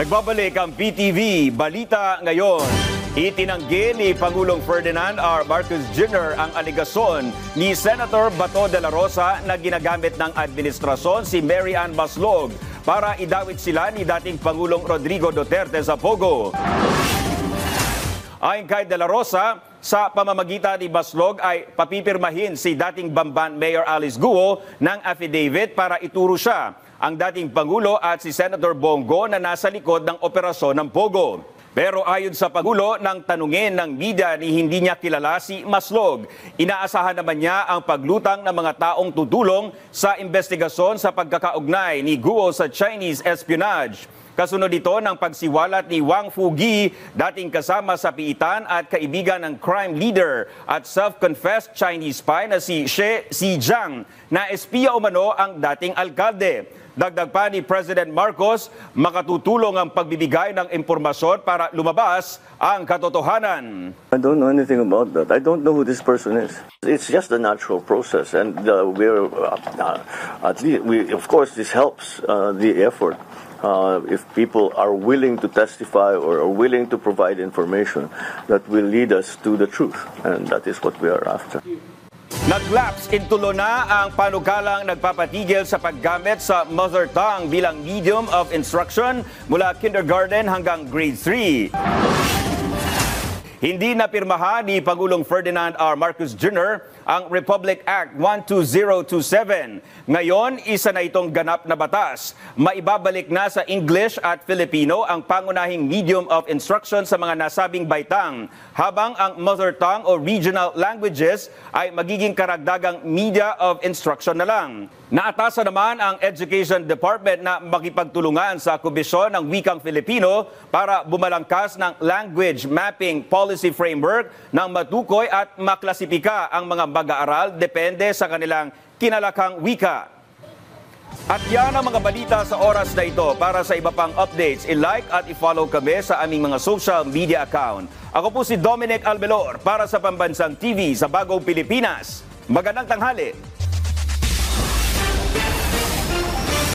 Nagbabalik ang PTV Balita Ngayon. Itinanggi ni Pangulong Ferdinand R. Marcos Jr. ang aligasyon ni Senator Bato de la Rosa na ginagamit ng administrasyon si Mary Ann Maslog para idawit sila ni dating Pangulong Rodrigo Duterte sa Pogo. Ayon kay de la Rosa, sa pamamagitan ni Maslog ay papipirmahin si dating Bamban Mayor Alice Guo ng affidavit para ituro siya ang dating Pangulo at si Senator Bongo na nasa likod ng operasyon ng Pogo. Pero ayon sa Pangulo, nang tanungin ng media ni hindi niya kilala si Maslog, inaasahan naman niya ang paglutang ng mga taong tutulong sa investigasyon sa pagkakaugnay ni Guo sa Chinese espionage. Kasunod ito ng pagsiwalat ni Wang Fugi, dating kasama sa piitan at kaibigan ng crime leader at self-confessed Chinese spy na si Xie Zijiang na espiya umano ang dating alkalde. Dagdag pa ni President Marcos, makatutulong ang pagbibigay ng impormasyon para lumabas ang katotohanan. I don't know anything about that. I don't know who this person is. It's just a natural process, and at least of course, this helps the effort. If people are willing to testify or are willing to provide information that will lead us to the truth, and that is what we are after. Nag-lapse in tulo na ang panukalang nagpapatigil sa paggamit sa mother tongue bilang medium of instruction mula kindergarten hanggang grade 3. Hindi napirmahan ni Pangulong Ferdinand R. Marcos Jr. ang Republic Act 12027. Ngayon, isa na itong ganap na batas. Maibabalik na sa English at Filipino ang pangunahing medium of instruction sa mga nasabing baitang, habang ang mother tongue o regional languages ay magiging karagdagang media of instruction na lang. Naatasan naman ang Education Department na makipagtulungan sa Komisyon ng Wikang Filipino para bumalangkas ng language mapping policy framework nang matukoy at maklasipika ang mga mag-aaral depende sa kanilang kinalakhang wika. At yan ang mga balita sa oras na ito. Para sa iba pang updates, i-like at i-follow kami sa aming mga social media account. Ako po si Dominic Albelor para sa Pambansang TV sa Bagong Pilipinas. Magandang tanghali!